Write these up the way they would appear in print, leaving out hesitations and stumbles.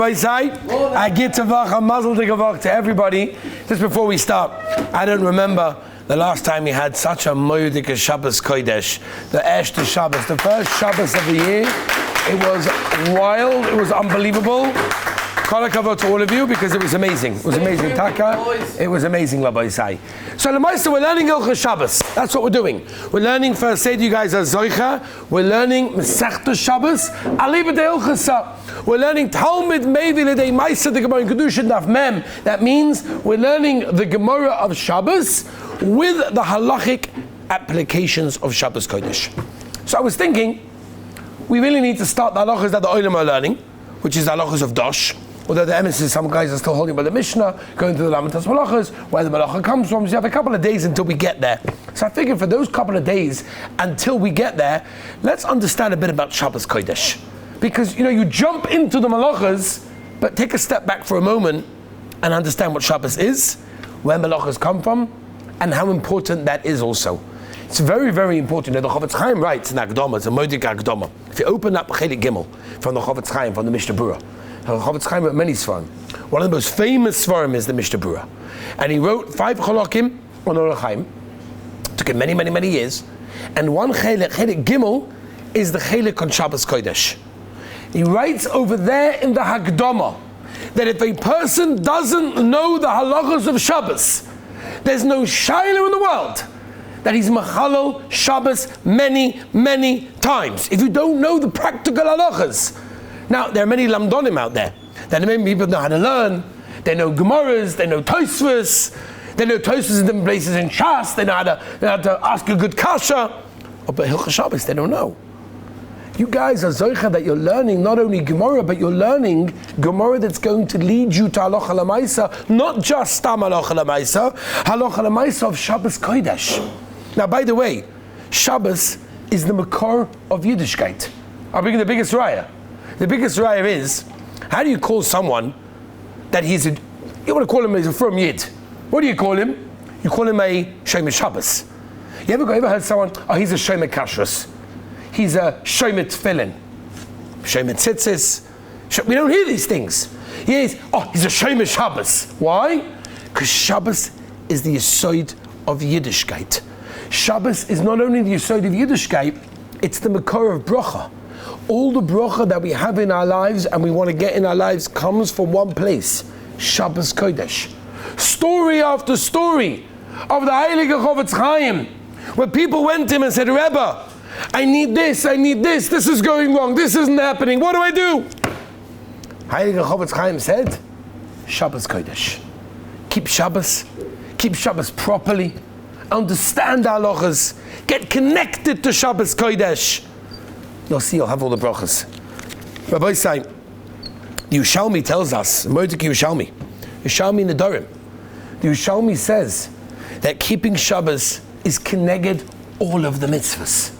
I get to a muzzle to everybody. Just before we start, I don't remember the last time we had such a moedik Shabbos Kodesh, the Eshta Shabbos, the first Shabbos of the year. It was wild, it was unbelievable. Kol hakavod to all of you because it was amazing. It was amazing, Taka. It was amazing, Rabbi Sai. So Lamaisa, we're learning Hilchos Shabbos. That's what we're doing. We're learning first. Say to you guys, Zoicha. We're learning Masechta Shabbos. Aliba de Hilchasa. We're learning Talmud Mevi L'Dei Maisa the Gemara in Kedushin Daf Mem. That means we're learning the Gemara of Shabbos with the halachic applications of Shabbos Kodesh. So I was thinking, we really need to start the halachas that the Olim are learning, which is the halachas of Dosh. Although the emissaries, some guys are still holding by the Mishnah, going to the Lamentas Malachas, where the Malacha comes from. So you have a couple of days until we get there. So I figured for those couple of days until we get there, let's understand a bit about Shabbos Kodesh. Because, you jump into the Malachas, but take a step back for a moment and understand what Shabbos is, where Malachas come from, and how important that is also. It's very, very important. The Chofetz Chaim writes in Akdama, it's a Moedik Akdama. If you open up Chelik Gimel from the Chofetz Chaim, from the Mishnah Berurah, Chofetz Chaim wrote many Svarim. One of the most famous Svarim is the Mishnah Berurah. And he wrote 5 Cholokim on Orach Chaim. Took him many, many, many years. And one Chelik Gimel is the Chelik on Shabbos Kodesh. He writes over there in the Hakdama that if a person doesn't know the halachas of Shabbos, there's no shayla in the world that he's machalal Shabbos many, many times. If you don't know the practical halachas. Now, there are many lamdonim out there that many people know how to learn. They know Gemaras, they know Tosfos, they know Tosfos in different places in Shas, they know how to ask a good kasha. But Hilchos Shabbos, they don't know. You guys are zoicha that you're learning not only Gemara, but you're learning Gemara that's going to lead you to halacha l'maisa, not just stam halacha l'maisa of Shabbos Kodesh. Now, by the way, Shabbos is the makor of Yiddishkeit. I'll bring you the biggest raya. The biggest raya is, how do you call someone that you want to call him a from Yid? What do you call him? You call him a Shomer Shabbos. You ever heard someone, he's a Shomer Kashrus. He's a Shomer Tefillin. Shomer Tzitzis. We don't hear these things. He's a Shomer Shabbos. Why? Because Shabbos is the Yesod of Yiddishkeit. Shabbos is not only the Yesod of Yiddishkeit, it's the Makor of Bracha. All the bracha that we have in our lives and we want to get in our lives comes from one place, Shabbos Kodesh. Story after story of the Heilige Chofetz Chaim, where people went to him and said, Rebbe, I need this, this is going wrong, this isn't happening, what do I do? Heilige Chofetz Chaim said, Shabbos Kodesh. Keep Shabbos properly, understand our halachas, get connected to Shabbos Kodesh. You'll see, you'll have all the brachas. Rabbi Sai, the Yushalmi tells us, Moedik Yushalmi in the Dorim, the Yushalmi says that keeping Shabbos is keneged all of the mitzvahs.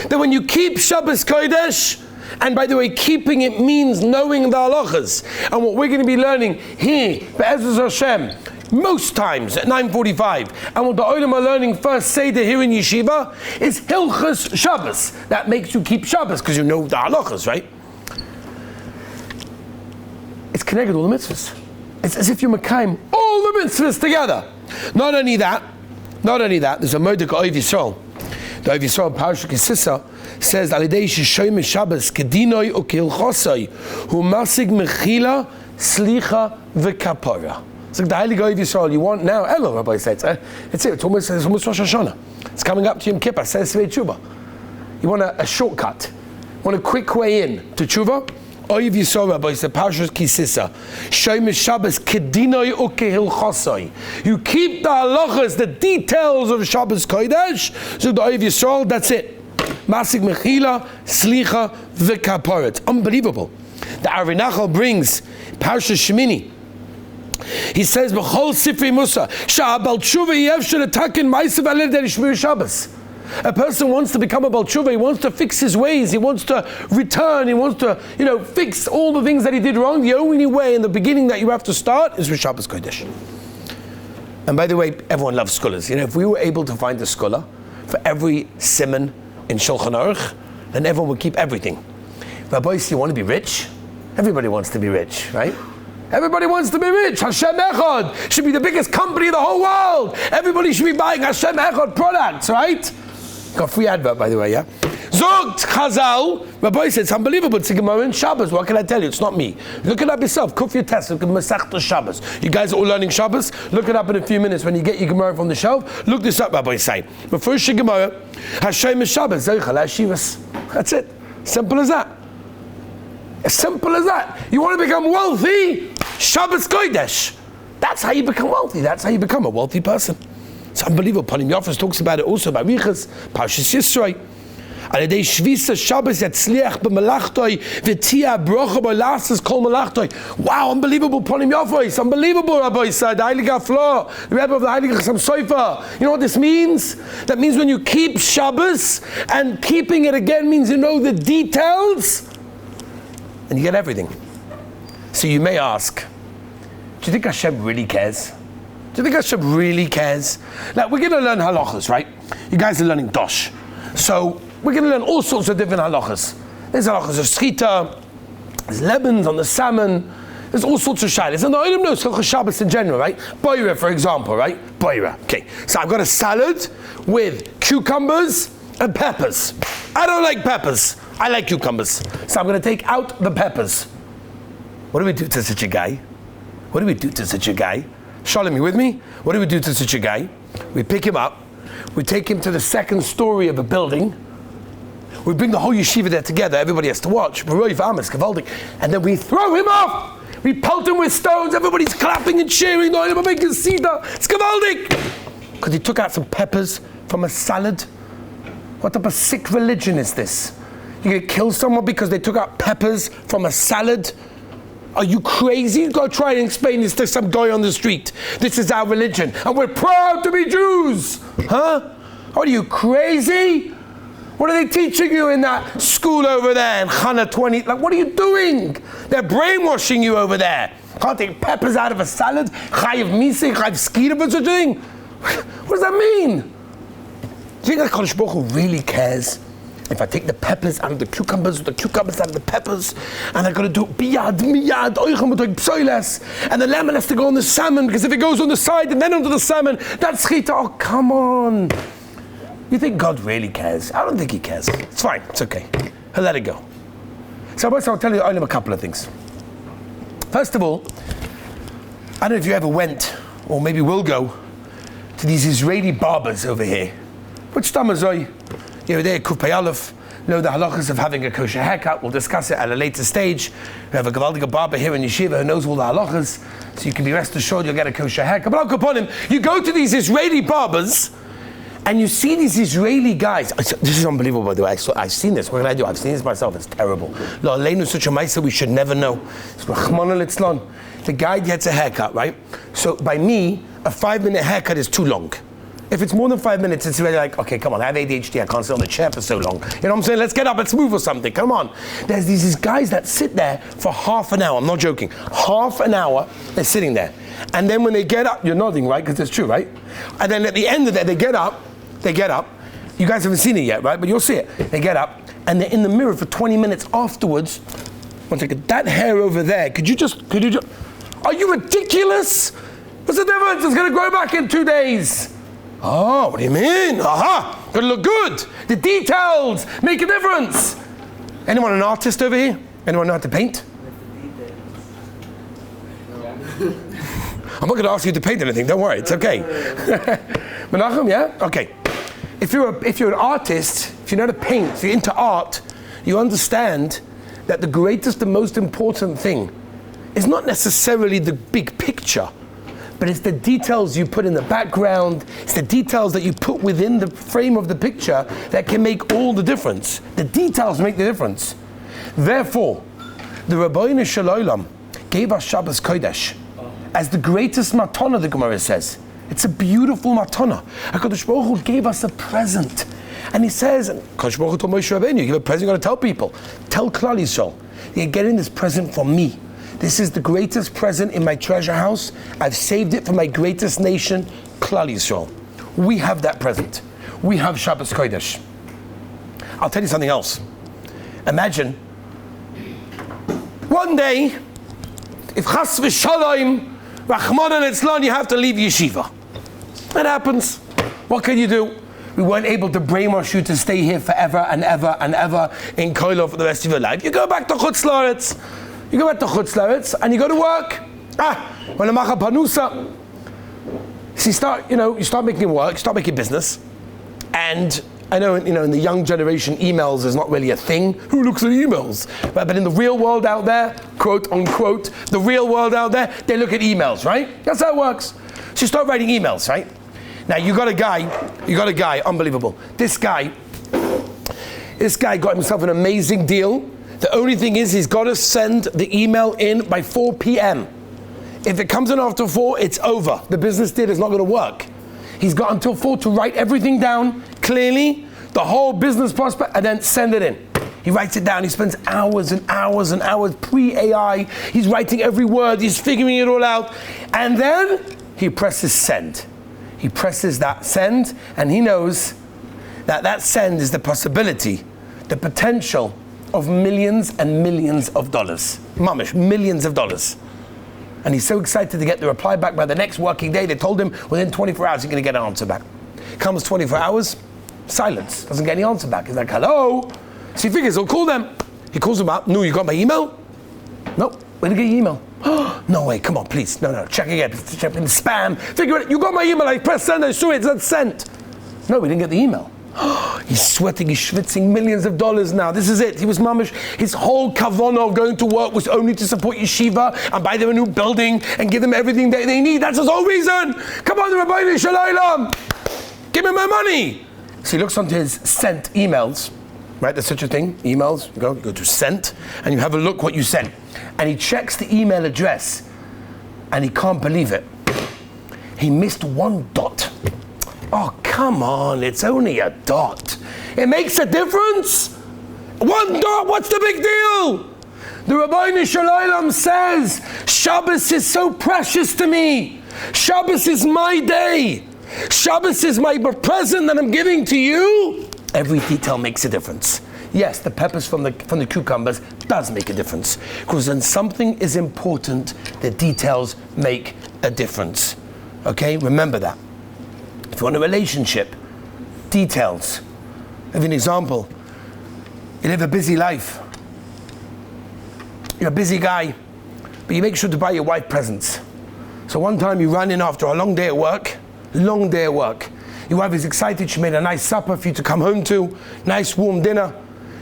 That when you keep Shabbos Kodesh, and by the way, keeping it means knowing the halachas, and what we're going to be learning here, Be'ezus Hashem, most times at 9:45, and what the Olim are learning first Seder here in Yeshiva is Hilchos Shabbos. That makes you keep Shabbos because you know the halachas, right? It's connected all the mitzvahs. It's as if you're Mekayim all the mitzvahs together. Not only that, there's a Moedik Oiv Yisrael. The Oiv Yisrael Parashat Kisisa says, Alidei Shomer Shabbos kedinoi ukilchosoi hu masig mechila slicha v'kapora. It's like the Heilige Oiv Yisrael you want now. Hello, Rabbi says. It's almost Rosh Hashanah. It's coming up to Yom Kippur. Says Svei Tshuva. You want a shortcut. You want a quick way in to Tshuva? Oiv Yisrael, Rabbi says, Parashas Kisisa. Shomer Shabbos kedinoi ukehilchosoi. You keep the halachas, the details of Shabbos Kodesh. So the Oiv Yisrael, that's it. Masig mechila, slicha, v'kaporet. Unbelievable. The Arinachal brings Parashas Shemini. He says, "B'chol Sifrei Musa, sha'abal tshuva yevshel etakin ma'asav alei shmir Shabbos." A person wants to become a Bal Tshuva, he wants to fix his ways, he wants to return, he wants to, fix all the things that he did wrong. The only way in the beginning that you have to start is with Shabbos Kodesh. And by the way, everyone loves scholars. If we were able to find a scholar for every siman in Shulchan Aruch, then everyone would keep everything. Rabbi, you want to be rich? Everybody wants to be rich, right? Everybody wants to be rich. Hashem Echad should be the biggest company in the whole world. Everybody should be buying Hashem Echad products, right? Got free advert, by the way, yeah? Zogt Chazal, Rabbi said, it's unbelievable. It's a Gemara in Shabbos. What can I tell you? It's not me. Look it up yourself. Kuf your test. Look at Masechta Shabbos. You guys are all learning Shabbos. Look it up in a few minutes when you get your Gemara from the shelf. Look this up, Rabbi say. But first, your Gemara, Hashem is Shabbos. That's it. Simple as that. As simple as that. You want to become wealthy? Shabbos Kodesh. That's how you become wealthy. That's how you become a wealthy person. It's unbelievable. Panim Yafas talks about it also about Riches, Parshas Yisroi. Al yedei Shvisa Shabbos yatzliach b'melachtoi v'tia brocha b'lasas kol melachtoi. Wow, unbelievable. Panim Yafas, unbelievable. Rabbi said, the Heilige Aflo, the Rebbe of the Heilige Chassam Sofer. You know what this means? That means when you keep Shabbos, and keeping it again means you know the details, and you get everything. So you may ask, do you think Hashem really cares? Do you think Hashem really cares? Now, we're going to learn halachas, right? You guys are learning Dosh. So, we're going to learn all sorts of different halachas. There's halachas of schita, there's lemons on the salmon, there's all sorts of shaylas. And the Olam knows Hilchos Shabbos in general, right? Boira, for example, right? Boira. Okay, so I've got a salad with cucumbers and peppers. I don't like peppers. I like cucumbers. So I'm going to take out the peppers. What do we do to such a guy? What do we do to such a guy? Shalom, you with me? What do we do to such a guy? We pick him up, we take him to the second story of a building, we bring the whole yeshiva there together, everybody has to watch, and then we throw him off! We pelt him with stones, everybody's clapping and cheering, it's gavaldik! Because he took out some peppers from a salad. What type of sick religion is this? You're going to kill someone because they took out peppers from a salad? Are you crazy? Go try and explain this to some guy on the street. This is our religion, and we're proud to be Jews. Huh? Are you crazy? What are they teaching you in that school over there in Chana 20? Like, what are you doing? They're brainwashing you over there. Can't take peppers out of a salad? Chayiv misi, chayiv skira for such a thing? What does that mean? Do you think that Kadosh Baruch Hu really cares? If I take the peppers out of the cucumbers out of the peppers, and I got to do biyad, miyad, oichem, psoiles, and the lemon has to go on the salmon, because if it goes on the side and then onto the salmon, that's chita. Oh, come on. You think God really cares? I don't think he cares. It's fine. It's okay. He'll let it go. So I'll tell you a couple of things. First of all, I don't know if you ever went, or maybe will go, to these Israeli barbers over here. Which tamazoi? You're there, Kufay Aleph, know the halachas of having a kosher haircut. We'll discuss it at a later stage. We have a Gavaldiga barber here in Yeshiva who knows all the halachas, so you can be rest assured you'll get a kosher haircut. But I'll go upon him. You go to these Israeli barbers, and you see these Israeli guys. This is unbelievable, by the way. I've seen this. What can I do? I've seen this myself. It's terrible. Lo aleinu such a ma'aseh we should never know. The guy gets a haircut, right? So by me, a 5-minute haircut is too long. If it's more than 5 minutes, it's really like, okay, come on, I have ADHD, I can't sit on the chair for so long. You know what I'm saying? Let's get up, let's move or something, come on. There's these guys that sit there for half an hour, I'm not joking, half an hour, they're sitting there. And then when they get up, you're nodding, right? Because it's true, right? And then at the end of that, they get up. You guys haven't seen it yet, right? But you'll see it. They get up, and they're in the mirror for 20 minutes afterwards. One second, that hair over there, could you just, are you ridiculous? What's the difference? It's going to grow back in 2 days. Oh, what do you mean? Aha! Gotta look good. The details make a difference. Anyone an artist over here? Anyone know how to paint? I'm not going to ask you to paint anything. Don't worry, it's okay. Menachem, yeah? Okay. If you're an artist, if you know how to paint, if you're into art, you understand that the greatest and most important thing is not necessarily the big picture, but it's the details you put in the background, it's the details that you put within the frame of the picture that can make all the difference. The details make the difference. Therefore, the Rabbeinu Shel Olam gave us Shabbos Kodesh as the greatest matana, the Gemara says. It's a beautiful matana. HaKadosh Baruch Hu gave us a present. And he says, HaKadosh Baruch Hu told Moshe Rabbeinu, you give a present, you're going to tell people. Tell Klal Yisrael, you're getting this present from me. This is the greatest present in my treasure house. I've saved it for my greatest nation, Klal Yisrael. We have that present. We have Shabbos Kodesh. I'll tell you something else. Imagine, whoa, one day, if chas v'shalom, Rahman and Itzlan, you have to leave yeshiva. That happens. What can you do? We weren't able to brainwash you to stay here forever and ever and ever in Koilo for the rest of your life. You go back to Chutz La'aretz. You go back to Chutz La'aretz and you go to work. When a macha panusa. So you start making work, you start making business. And I know, in the young generation, emails is not really a thing. Who looks at emails? But in the real world out there, quote unquote, the real world out there, they look at emails, right? That's how it works. So you start writing emails, right? Now you got a guy, unbelievable. This guy got himself an amazing deal. The only thing is he's got to send the email in by 4 p.m. If it comes in after 4, it's over. The business deal is not going to work. He's got until 4 to write everything down clearly, the whole business prospect, and then send it in. He writes it down. He spends hours and hours and hours pre-AI. He's writing every word. He's figuring it all out. And then he presses send. He presses that send, and he knows that send is the possibility, the potential of millions and millions of dollars. Mamish, millions of dollars. And he's so excited to get the reply back by the next working day. They told him within 24 hours you're going to get an answer back. Comes 24 hours, silence. Doesn't get any answer back. He's like, hello? So he figures he'll call them. He calls them up. No, you got my email? Nope. Where did you get your email? No way, come on, please. No, check again. Check in the spam. Figure it. You got my email. I pressed send. I saw it. It's sent. No, we didn't get the email. He's sweating, he's schwitzing millions of dollars now. This is it. He was mamish. His whole kavanah of going to work was only to support yeshiva and buy them a new building and give them everything they need. That's his whole reason. Come on, the Rabbeinu Shalom. Give me my money. So he looks onto his sent emails. Right, there's such a thing. Emails. You go to sent and you have a look what you sent. And he checks the email address and he can't believe it. He missed one dot. Oh, come on, it's only a dot. It makes a difference. One dot, what's the big deal? The Rabbeinu Shalom says, Shabbos is so precious to me. Shabbos is my day. Shabbos is my present that I'm giving to you. Every detail makes a difference. Yes, the peppers from the cucumbers does make a difference. Because when something is important, the details make a difference. Okay, remember that. If you want a relationship, details. I'll give you an example. You live a busy life. You're a busy guy, but you make sure to buy your wife presents. So one time you run in after a long day at work. Your wife is excited, she made a nice supper for you to come home to, nice warm dinner.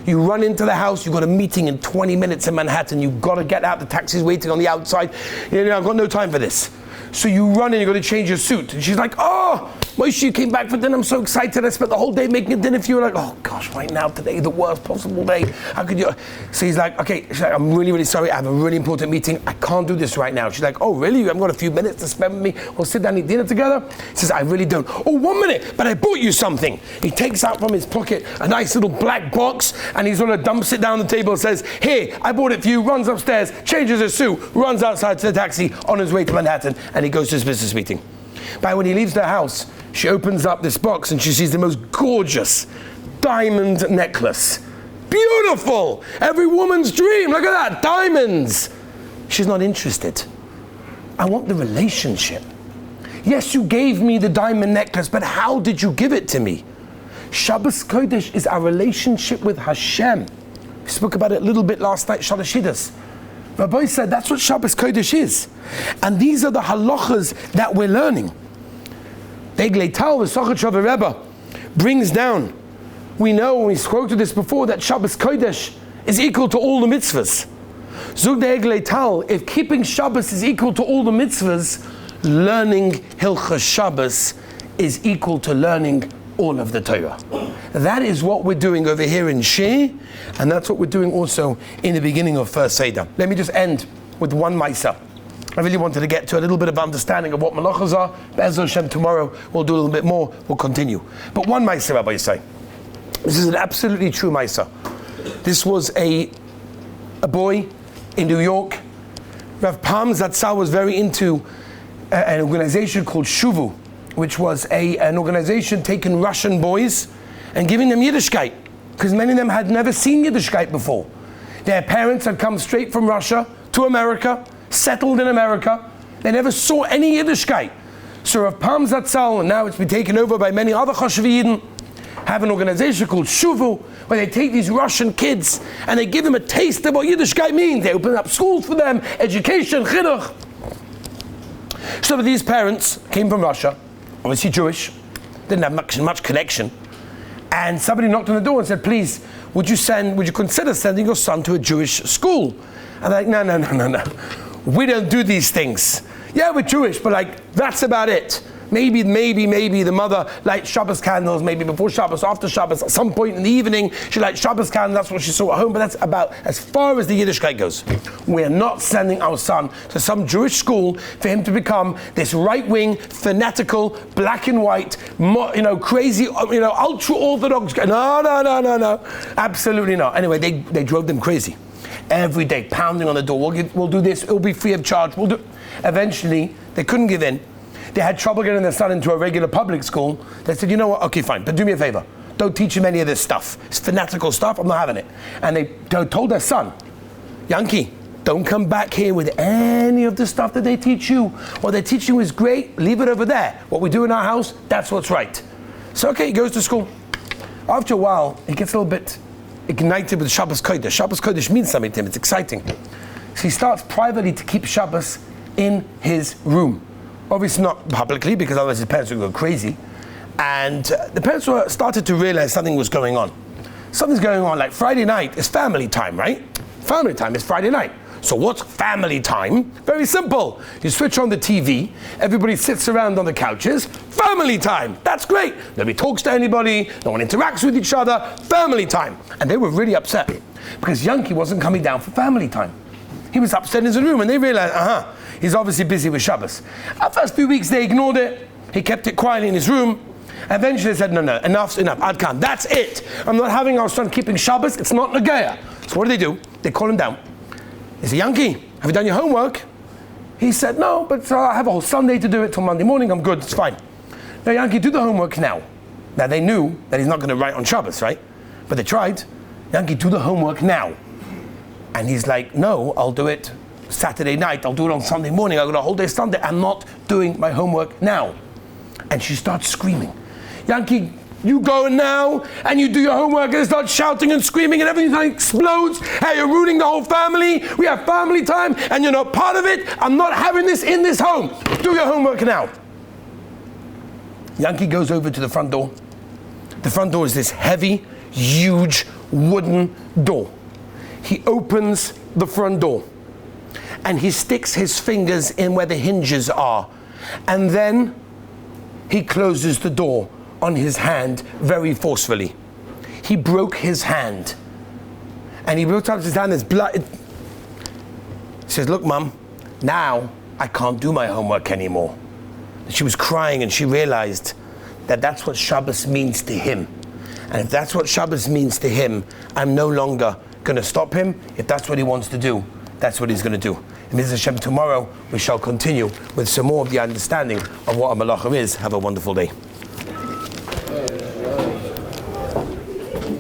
You run into the house, you've got a meeting in 20 minutes in Manhattan, you've got to get out, the taxi's waiting on the outside. I've got no time for this. So you run in, you've got to change your suit. And she's like, oh, Moshe, you came back for dinner, I'm so excited, I spent the whole day making a dinner for you. Like, oh gosh, right now, today, the worst possible day. How could you? So he's like, okay, I'm really, really sorry, I have a really important meeting, I can't do this right now. She's like, oh really, you haven't got a few minutes to spend with me? We'll sit down and eat dinner together? He says, I really don't. Oh, 1 minute, but I bought you something. He takes out from his pocket a nice little black box, and he sort of dumps it down the table and says, here, I bought it for you, runs upstairs, changes his suit, runs outside to the taxi on his way to Manhattan, and he goes to his business meeting. But when he leaves the house, she opens up this box and she sees the most gorgeous diamond necklace. Beautiful! Every woman's dream. Look at that, diamonds. She's not interested. I want the relationship. Yes, you gave me the diamond necklace, but how did you give it to me? Shabbos Kodesh is our relationship with Hashem. We spoke about it a little bit last night, Shalashidas. Rabbi said that's what Shabbos Kodesh is. And these are the halachas that we're learning. The Eglei Tal, the Sochet Shaveh Rebbe, brings down. We know, we quoted this before, that Shabbos Kodesh is equal to all the mitzvahs. Zug the Eglei Tal, if keeping Shabbos is equal to all the mitzvahs, learning Hilchas Shabbos is equal to learning all of the Torah. That is what we're doing over here in Shir, and that's what we're doing also in the beginning of First Seder. Let me just end with one Maisa. I really wanted to get to a little bit of understanding of what malachas are. Be'ez Hashem, tomorrow we'll do a little bit more, we'll continue. But one Maisa, Rabbi say. This is an absolutely true Maisa. This was a boy in New York. Rav Pam Zatzal was very into an organization called Shuvu, which was an organization taking Russian boys and giving them Yiddishkeit, because many of them had never seen Yiddishkeit before. Their parents had come straight from Russia to America, settled in America. They never saw any Yiddishkeit. So Rav Pam Zatzal, and now it's been taken over by many other Chashvi have an organization called Shuvu, where they take these Russian kids and they give them a taste of what Yiddishkeit means. They open up schools for them, education, chinuch. So these parents came from Russia, obviously Jewish, didn't have much connection. And somebody knocked on the door and said, please, would you consider sending your son to a Jewish school? And they're like, no. We don't do these things. Yeah, we're Jewish, but that's about it. Maybe the mother lights Shabbos candles, maybe before Shabbos, after Shabbos, at some point in the evening, she lights Shabbos candles, that's what she saw at home, but that's about as far as the Yiddishkeit goes. We're not sending our son to some Jewish school for him to become this right-wing, fanatical, black and white, crazy, ultra-Orthodox guy. No. Absolutely not. Anyway, they drove them crazy. Every day, pounding on the door, we'll do this, it'll be free of charge, Eventually, they couldn't give in. They had trouble getting their son into a regular public school. They said, you know what, okay, fine, but do me a favor. Don't teach him any of this stuff. It's fanatical stuff, I'm not having it. And they told their son, Yankee, don't come back here with any of the stuff that they teach you. What they teach you is great, leave it over there. What we do in our house, that's what's right. So okay, he goes to school. After a while, he gets a little bit ignited with Shabbos Kodesh. Shabbos Kodesh means something to him, it's exciting. So he starts privately to keep Shabbos in his room. Obviously not publicly, because otherwise his parents would go crazy. And the parents started to realize something was going on. Something's going on, like Friday night is family time, right? Family time is Friday night. So what's family time? Very simple. You switch on the TV, everybody sits around on the couches, family time. That's great. Nobody talks to anybody, no one interacts with each other, family time. And they were really upset because Yankee wasn't coming down for family time. He was upset in his room, and they realized, he's obviously busy with Shabbos. Our first few weeks, they ignored it. He kept it quietly in his room. Eventually, they said, no, enough's enough. Adkan, that's it. I'm not having our son keeping Shabbos. It's not Nagaya. So what do? They call him down. They say, Yankee, have you done your homework? He said, no, but I have a whole Sunday to do it till Monday morning. I'm good. It's fine. Now, Yankee, do the homework now. Now, they knew that he's not going to write on Shabbos, right? But they tried. Yankee, do the homework now. And he's like, no, I'll do it Saturday night. I'll do it on Sunday morning. I've got a whole day Sunday. I'm not doing my homework now. And she starts screaming. Yankee, you go now and you do your homework, and start shouting and screaming and everything explodes. Hey, you're ruining the whole family. We have family time and you're not part of it. I'm not having this in this home. Do your homework now. Yankee goes over to the front door. The front door is this heavy, huge wooden door. He opens the front door and he sticks his fingers in where the hinges are, and then he closes the door on his hand very forcefully. He broke his hand, and he broke up his hand. There's blood. He says, look, Mom, now I can't do my homework anymore. She was crying, and she realized that that's what Shabbos means to him. And if that's what Shabbos means to him, I'm no longer going to stop him. If that's what he wants to do, that's what he's going to do. And Mr. Hashem, tomorrow we shall continue with some more of the understanding of what a malacha is. Have a wonderful day.